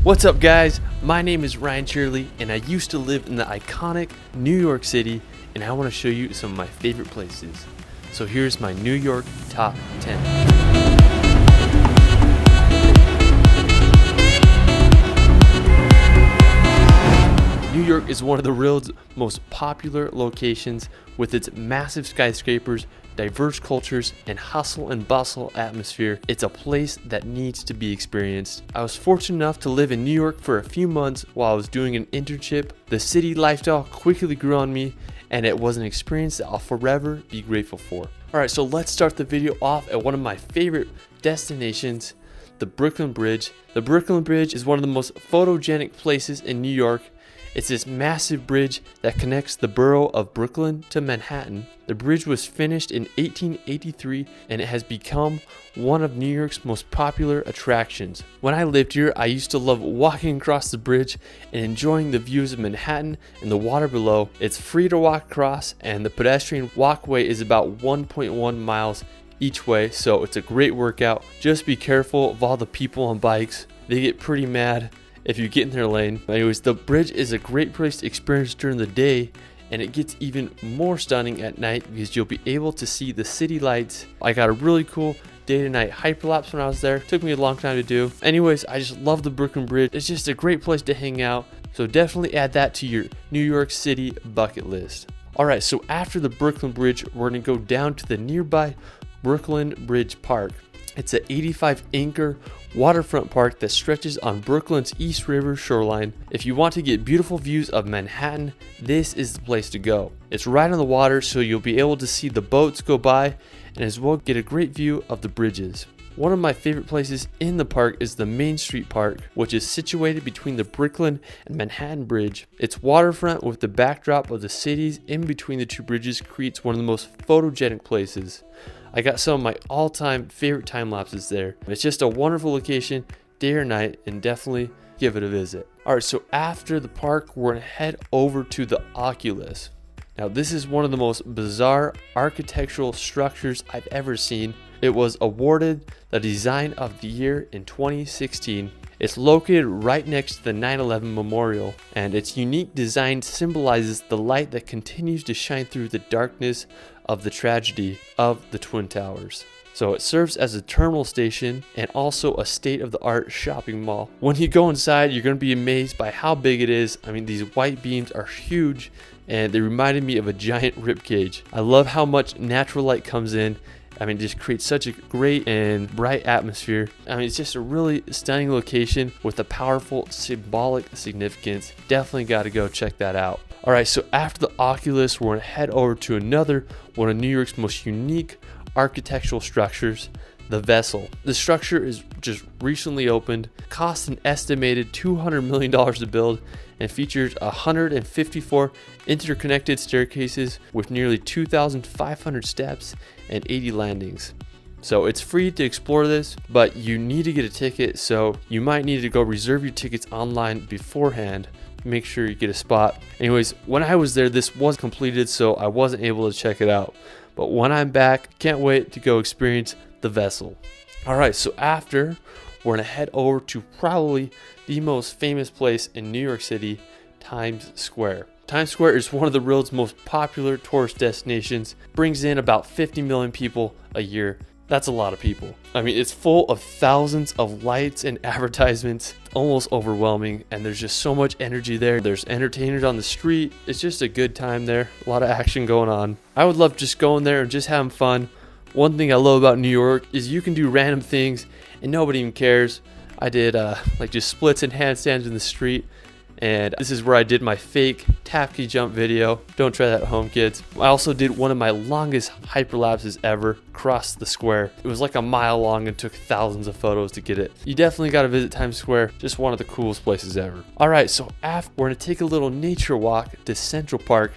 What's up, guys? My name is Ryan Shirley, and I used to live in the iconic New York City, and I want to show you some of my favorite places. So here's my New York top 10. New York is one of the world's most popular locations with its massive skyscrapers, diverse cultures, and hustle and bustle atmosphere. It's a place that needs to be experienced. I was fortunate enough to live in New York for a few months while I was doing an internship. The city lifestyle quickly grew on me, and it was an experience that I'll forever be grateful for. Alright, so let's start the video off at one of my favorite destinations, the Brooklyn Bridge. The Brooklyn Bridge is one of the most photogenic places in New York. It's this massive bridge that connects the borough of Brooklyn to Manhattan. The bridge was finished in 1883 and it has become one of New York's most popular attractions. When I lived here, I used to love walking across the bridge and enjoying the views of Manhattan and the water below. It's free to walk across, and the pedestrian walkway is about 1.1 miles each way, so it's a great workout. Just be careful of all the people on bikes. They get pretty mad if you get in their lane. Anyways, the bridge is a great place to experience during the day, and it gets even more stunning at night because you'll be able to see the city lights. I got a really cool day to night hyperlapse when I was there. It took me a long time to do. Anyways, I just love the Brooklyn Bridge. It's just a great place to hang out, so definitely add that to your New York City bucket list. Alright, so after the Brooklyn Bridge, we're going to go down to the nearby Brooklyn Bridge Park. It's an 85-acre waterfront park that stretches on Brooklyn's East River shoreline. If you want to get beautiful views of Manhattan, this is the place to go. It's right on the water, so you'll be able to see the boats go by and as well get a great view of the bridges. One of my favorite places in the park is the Main Street Park, which is situated between the Brooklyn and Manhattan Bridge. Its waterfront with the backdrop of the cities in between the two bridges creates one of the most photogenic places. I got some of my all-time favorite time lapses there. It's just a wonderful location, day or night, and definitely give it a visit. Alright, so after the park, we're gonna head over to the Oculus. Now, this is one of the most bizarre architectural structures I've ever seen. It was awarded the Design of the Year in 2016. It's located right next to the 9/11 Memorial, and its unique design symbolizes the light that continues to shine through the darkness of the tragedy of the Twin Towers. So it serves as a terminal station and also a state-of-the-art shopping mall. When you go inside, you're going to be amazed by how big it is. I mean, these white beams are huge, and they reminded me of a giant rib cage. I love how much natural light comes in. I mean, it just creates such a great and bright atmosphere. I mean, it's just a really stunning location with a powerful symbolic significance. Definitely got to go check that out. All right, so after the Oculus, we're going to head over to another one of New York's most unique architectural structures, the Vessel. The structure is just recently opened, cost an estimated $200 million to build, and features 154 interconnected staircases with nearly 2,500 steps and 80 landings. So it's free to explore this, but you need to get a ticket, so you might need to go reserve your tickets online beforehand. Make sure you get a spot. Anyways, when I was there, this was completed, so I wasn't able to check it out. But when I'm back, can't wait to go experience the Vessel. Alright, so after, we're going to head over to probably the most famous place in New York City, Times Square. Times Square is one of the world's most popular tourist destinations. Brings in about 50 million people a year. That's a lot of people. I mean, it's full of thousands of lights and advertisements, almost overwhelming, and there's just so much energy there. There's entertainers on the street. It's just a good time there. A lot of action going on. I would love just going there and just having fun. One thing I love about New York is you can do random things and nobody even cares. I did like just splits and handstands in the street, and this is where I did my fake tapki jump video. Don't try that at home, kids. I also did one of my longest hyperlapses ever across the square. It was like a mile long and took thousands of photos to get it. You definitely got to visit Times Square. Just one of the coolest places ever. Alright, so after, we're going to take a little nature walk to Central Park.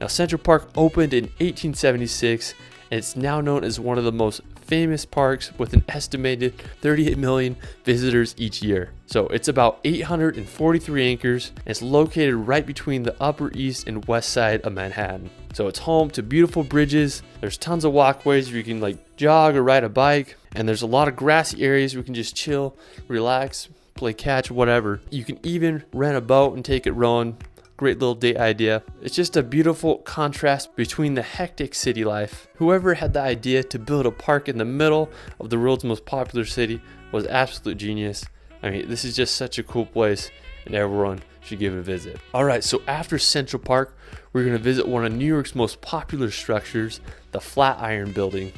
Now, Central Park opened in 1876, and it's now known as one of the most famous parks with an estimated 38 million visitors each year. So it's about 843 acres, and it's located right between the Upper East and West Side of Manhattan. So it's home to beautiful bridges. There's tons of walkways where you can like jog or ride a bike, and there's a lot of grassy areas where you can just chill, relax, play catch, whatever. You can even rent a boat and take it rowing. Great little date idea. It's just a beautiful contrast between the hectic city life. Whoever had the idea to build a park in the middle of the world's most popular city was absolute genius. I mean, this is just such a cool place, and everyone should give it a visit. Alright, so after Central Park, we're going to visit one of New York's most popular structures, the Flatiron Building.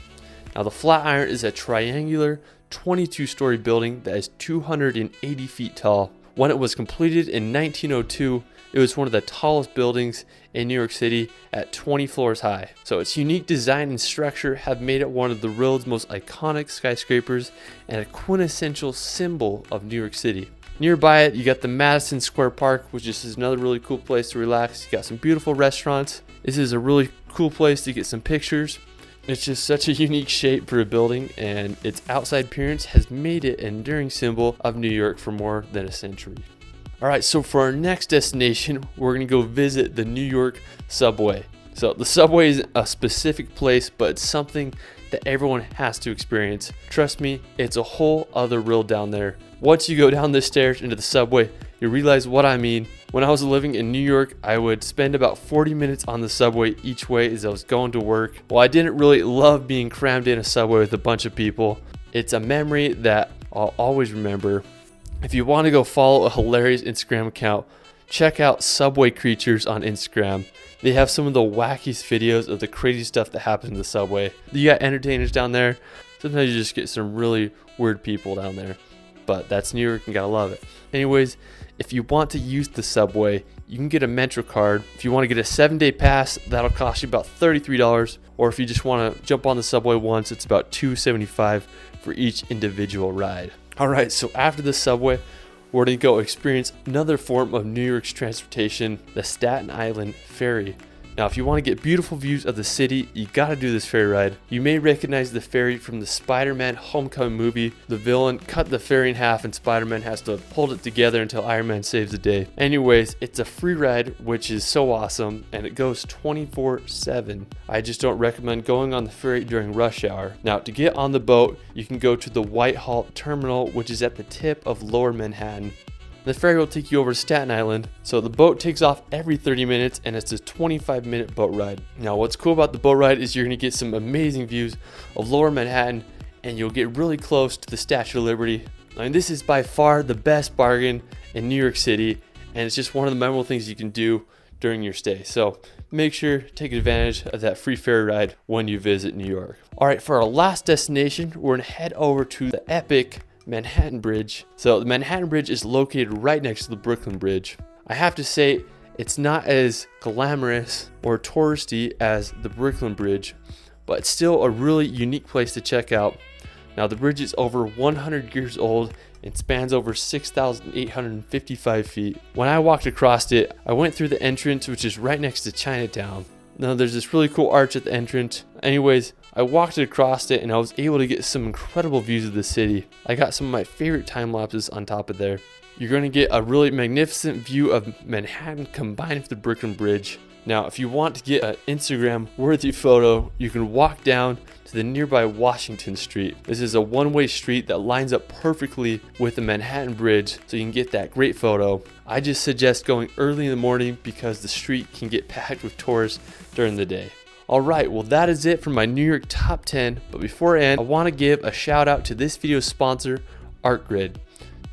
Now, the Flatiron is a triangular 22-story building that is 280 feet tall. When it was completed in 1902, it was one of the tallest buildings in New York City at 20 floors high. So its unique design and structure have made it one of the world's most iconic skyscrapers and a quintessential symbol of New York City. Nearby it, you got the Madison Square Park, which is another really cool place to relax. You got some beautiful restaurants. This is a really cool place to get some pictures. It's just such a unique shape for a building, and its outside appearance has made it an enduring symbol of New York for more than a century. Alright, so for our next destination, we're going to go visit the New York subway. So the subway is a specific place, but it's something that everyone has to experience. Trust me, it's a whole other world down there. Once you go down the stairs into the subway, you realize what I mean. When I was living in New York, I would spend about 40 minutes on the subway each way as I was going to work. While I didn't really love being crammed in a subway with a bunch of people, it's a memory that I'll always remember. If you want to go follow a hilarious Instagram account, check out Subway Creatures on Instagram. They have some of the wackiest videos of the crazy stuff that happens in the subway. You got entertainers down there. Sometimes you just get some really weird people down there. But that's New York and gotta love it. Anyways, if you want to use the subway, you can get a Metro card. If you want to get a 7-day pass, that'll cost you about $33. Or if you just want to jump on the subway once, it's about $2.75 for each individual ride. Alright, so after the subway, we're going to go experience another form of New York's transportation, the Staten Island Ferry. Now, if you want to get beautiful views of the city, you gotta do this ferry ride. You may recognize the ferry from the Spider-Man Homecoming movie. The villain cut the ferry in half and Spider-Man has to hold it together until Iron Man saves the day. Anyways, it's a free ride, which is so awesome, and it goes 24/7. I just don't recommend going on the ferry during rush hour. Now, to get on the boat, you can go to the Whitehall Terminal, which is at the tip of Lower Manhattan. The ferry will take you over to Staten Island, so the boat takes off every 30 minutes and it's a 25-minute boat ride. Now, what's cool about the boat ride is you're going to get some amazing views of Lower Manhattan and you'll get really close to the Statue of Liberty. I mean, this is by far the best bargain in New York City, and it's just one of the memorable things you can do during your stay. So make sure to take advantage of that free ferry ride when you visit New York. All right, for our last destination, we're going to head over to the epic Manhattan Bridge. So the Manhattan Bridge is located right next to the Brooklyn Bridge. I have to say, it's not as glamorous or touristy as the Brooklyn Bridge, but it's still a really unique place to check out. Now, the bridge is over 100 years old and spans over 6,855 feet. When I walked across it, I went through the entrance, which is right next to Chinatown. Now, there's this really cool arch at the entrance. Anyways, I walked across it and I was able to get some incredible views of the city. I got some of my favorite time lapses on top of there. You're going to get a really magnificent view of Manhattan combined with the Brooklyn Bridge. Now, if you want to get an Instagram worthy photo, you can walk down to the nearby Washington Street. This is a one-way street that lines up perfectly with the Manhattan Bridge, so you can get that great photo. I just suggest going early in the morning because the street can get packed with tourists during the day. Alright, well that is it for my New York top 10, but before I end, I want to give a shout out to this video's sponsor, ArtGrid.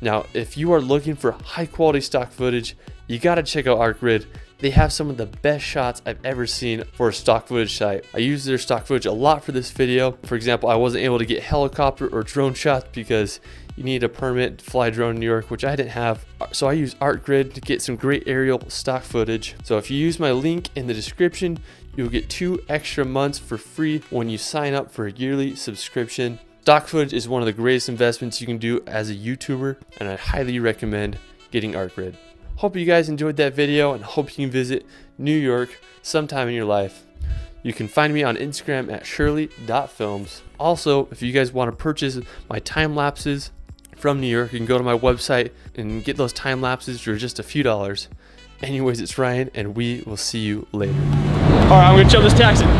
Now, if you are looking for high quality stock footage, you gotta check out ArtGrid. They have some of the best shots I've ever seen for a stock footage site. I use their stock footage a lot for this video. For example, I wasn't able to get helicopter or drone shots because you need a permit to fly a drone in New York, which I didn't have. So I use ArtGrid to get some great aerial stock footage. So if you use my link in the description, you'll get 2 extra months for free when you sign up for a yearly subscription. Stock footage is one of the greatest investments you can do as a YouTuber, and I highly recommend getting ArtGrid. Hope you guys enjoyed that video and hope you can visit New York sometime in your life. You can find me on Instagram at shirley.films. Also, if you guys want to purchase my time lapses from New York, you can go to my website and get those time lapses for just a few dollars. Anyways, it's Ryan, and we will see you later. All right, I'm gonna jump this taxi. Woo!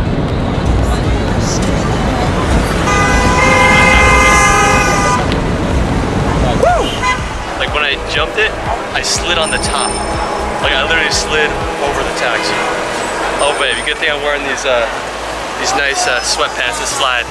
Like when I jumped it, I slid on the top. Like I literally slid over the taxi. Oh baby, good thing I'm wearing these nice sweatpants to slide.